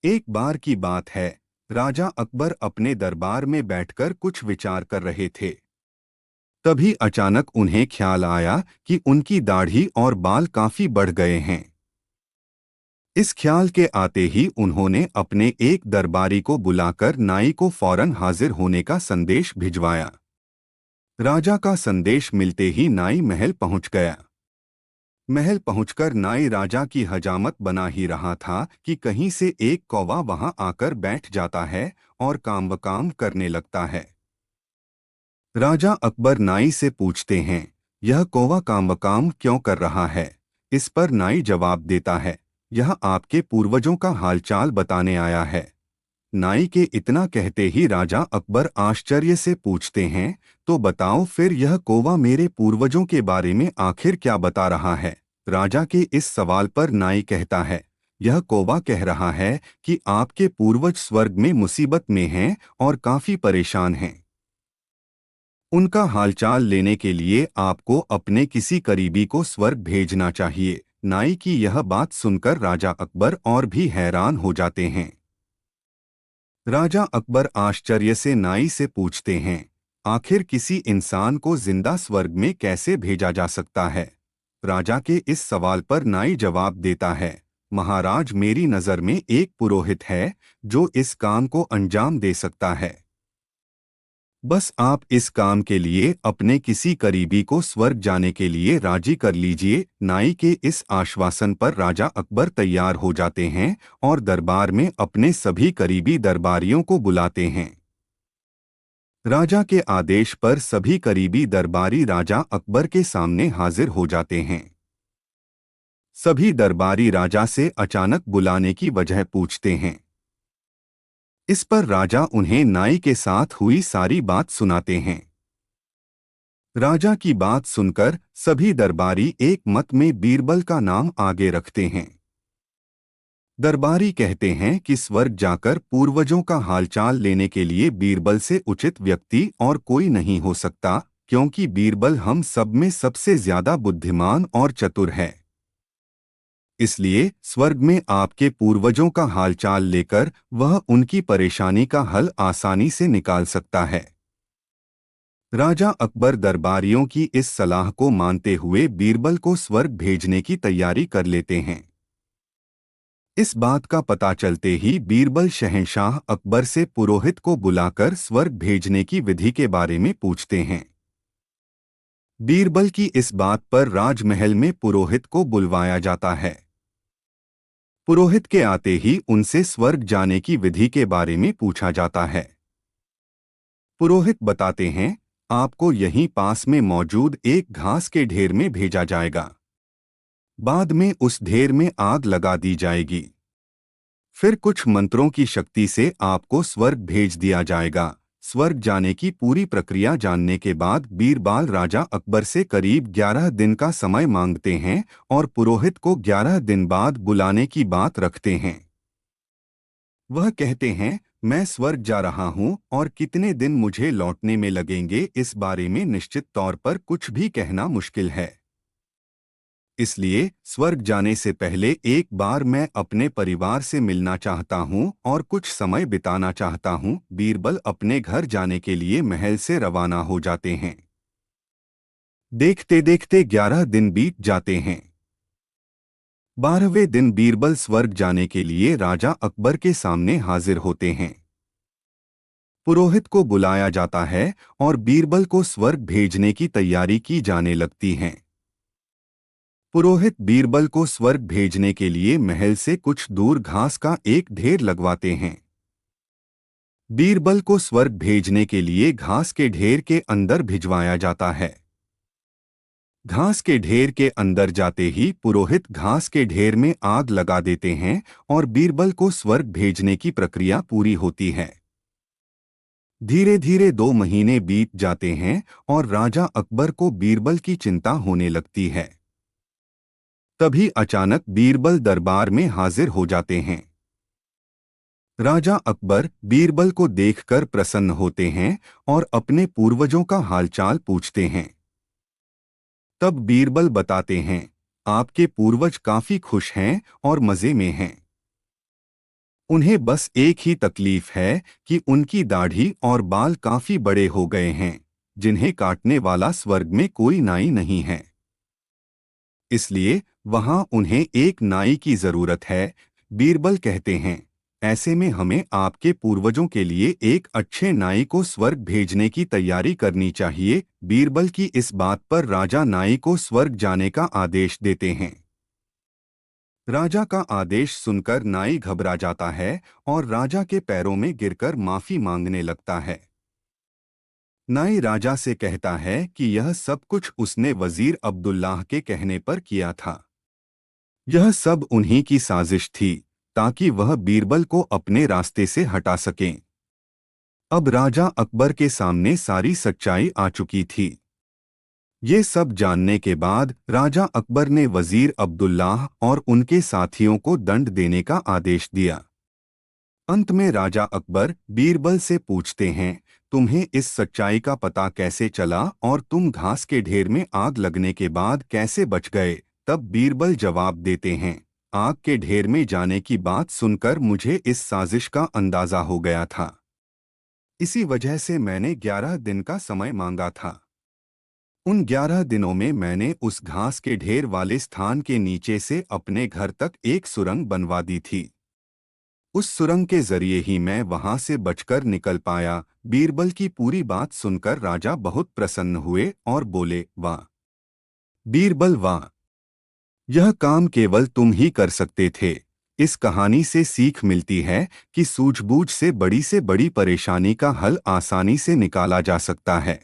एक बार की बात है। राजा अकबर अपने दरबार में बैठकर कुछ विचार कर रहे थे। तभी अचानक उन्हें ख्याल आया कि उनकी दाढ़ी और बाल काफी बढ़ गए हैं। इस ख्याल के आते ही उन्होंने अपने एक दरबारी को बुलाकर नाई को फौरन हाजिर होने का संदेश भिजवाया। राजा का संदेश मिलते ही नाई महल पहुंच गया। महल पहुंचकर नाई राजा की हजामत बना ही रहा था कि कहीं से एक कौवा वहां आकर बैठ जाता है और काम करने लगता है। राजा अकबर नाई से पूछते हैं, यह कौवा काम क्यों कर रहा है? इस पर नाई जवाब देता है, यह आपके पूर्वजों का हालचाल बताने आया है। नाई के इतना कहते ही राजा अकबर आश्चर्य से पूछते हैं, तो बताओ फिर यह कौवा मेरे पूर्वजों के बारे में आखिर क्या बता रहा है? राजा के इस सवाल पर नाई कहता है, यह कौवा कह रहा है कि आपके पूर्वज स्वर्ग में मुसीबत में हैं और काफी परेशान हैं। उनका हालचाल लेने के लिए आपको अपने किसी करीबी को स्वर्ग भेजना चाहिए। नाई की यह बात सुनकर राजा अकबर और भी हैरान हो जाते हैं। राजा अकबर आश्चर्य से नाई से पूछते हैं, आखिर किसी इंसान को जिंदा स्वर्ग में कैसे भेजा जा सकता है? राजा के इस सवाल पर नाई जवाब देता है, महाराज मेरी नज़र में एक पुरोहित है जो इस काम को अंजाम दे सकता है। बस आप इस काम के लिए अपने किसी करीबी को स्वर्ग जाने के लिए राजी कर लीजिए। नाई के इस आश्वासन पर राजा अकबर तैयार हो जाते हैं और दरबार में अपने सभी करीबी दरबारियों को बुलाते हैं। राजा के आदेश पर सभी करीबी दरबारी राजा अकबर के सामने हाजिर हो जाते हैं। सभी दरबारी राजा से अचानक बुलाने की वजह पूछते हैं। इस पर राजा उन्हें नाई के साथ हुई सारी बात सुनाते हैं। राजा की बात सुनकर सभी दरबारी एक मत में बीरबल का नाम आगे रखते हैं। दरबारी कहते हैं कि स्वर्ग जाकर पूर्वजों का हालचाल लेने के लिए बीरबल से उचित व्यक्ति और कोई नहीं हो सकता, क्योंकि बीरबल हम सब में सबसे ज्यादा बुद्धिमान और चतुर है। इसलिए स्वर्ग में आपके पूर्वजों का हालचाल लेकर वह उनकी परेशानी का हल आसानी से निकाल सकता है। राजा अकबर दरबारियों की इस सलाह को मानते हुए बीरबल को स्वर्ग भेजने की तैयारी कर लेते हैं। इस बात का पता चलते ही बीरबल शहंशाह अकबर से पुरोहित को बुलाकर स्वर्ग भेजने की विधि के बारे में पूछते हैं। बीरबल की इस बात पर राजमहल में पुरोहित को बुलवाया जाता है। पुरोहित के आते ही उनसे स्वर्ग जाने की विधि के बारे में पूछा जाता है। पुरोहित बताते हैं, आपको यहीं पास में मौजूद एक घास के ढेर में भेजा जाएगा। बाद में उस ढेर में आग लगा दी जाएगी। फिर कुछ मंत्रों की शक्ति से आपको स्वर्ग भेज दिया जाएगा। स्वर्ग जाने की पूरी प्रक्रिया जानने के बाद बीरबल राजा अकबर से करीब 11 दिन का समय मांगते हैं और पुरोहित को 11 दिन बाद बुलाने की बात रखते हैं। वह कहते हैं, मैं स्वर्ग जा रहा हूं और कितने दिन मुझे लौटने में लगेंगे इस बारे में निश्चित तौर पर कुछ भी कहना मुश्किल है। इसलिए स्वर्ग जाने से पहले एक बार मैं अपने परिवार से मिलना चाहता हूं और कुछ समय बिताना चाहता हूं। बीरबल अपने घर जाने के लिए महल से रवाना हो जाते हैं। देखते देखते 11 दिन बीत जाते हैं। 12वें दिन बीरबल स्वर्ग जाने के लिए राजा अकबर के सामने हाजिर होते हैं। पुरोहित को बुलाया जाता है और बीरबल को स्वर्ग भेजने की तैयारी की जाने लगती है। पुरोहित बीरबल को स्वर्ग भेजने के लिए महल से कुछ दूर घास का एक ढेर लगवाते हैं। बीरबल को स्वर्ग भेजने के लिए घास के ढेर के अंदर भिजवाया जाता है। घास के ढेर के अंदर जाते ही पुरोहित घास के ढेर में आग लगा देते हैं और बीरबल को स्वर्ग भेजने की प्रक्रिया पूरी होती है। धीरे धीरे 2 महीने बीत जाते हैं और राजा अकबर को बीरबल की चिंता होने लगती है। तभी अचानक बीरबल दरबार में हाजिर हो जाते हैं। राजा अकबर बीरबल को देखकर प्रसन्न होते हैं और अपने पूर्वजों का हालचाल पूछते हैं। तब बीरबल बताते हैं, आपके पूर्वज काफी खुश हैं और मजे में हैं। उन्हें बस एक ही तकलीफ है कि उनकी दाढ़ी और बाल काफी बड़े हो गए हैं, जिन्हें काटने वाला स्वर्ग में कोई नाई नहीं है। इसलिए वहां उन्हें एक नाई की जरूरत है। बीरबल कहते हैं, ऐसे में हमें आपके पूर्वजों के लिए एक अच्छे नाई को स्वर्ग भेजने की तैयारी करनी चाहिए। बीरबल की इस बात पर राजा नाई को स्वर्ग जाने का आदेश देते हैं। राजा का आदेश सुनकर नाई घबरा जाता है और राजा के पैरों में गिरकर माफी मांगने लगता है। नाई राजा से कहता है कि यह सब कुछ उसने वजीर अब्दुल्लाह के कहने पर किया था। यह सब उन्हीं की साजिश थी ताकि वह बीरबल को अपने रास्ते से हटा सकें। अब राजा अकबर के सामने सारी सच्चाई आ चुकी थी। ये सब जानने के बाद राजा अकबर ने वजीर अब्दुल्लाह और उनके साथियों को दंड देने का आदेश दिया। अंत में राजा अकबर बीरबल से पूछते हैं, तुम्हें इस सच्चाई का पता कैसे चला और तुम घास के ढेर में आग लगने के बाद कैसे बच गए? तब बीरबल जवाब देते हैं, आग के ढेर में जाने की बात सुनकर मुझे इस साजिश का अंदाजा हो गया था। इसी वजह से मैंने 11 दिन का समय मांगा था। उन 11 दिनों में मैंने उस घास के ढेर वाले स्थान के नीचे से अपने घर तक एक सुरंग बनवा दी थी। उस सुरंग के जरिए ही मैं वहां से बचकर निकल पाया। बीरबल की पूरी बात सुनकर राजा बहुत प्रसन्न हुए और बोले, वाह बीरबल वाह, यह काम केवल तुम ही कर सकते थे। इस कहानी से सीख मिलती है कि सूझबूझ से बड़ी परेशानी का हल आसानी से निकाला जा सकता है।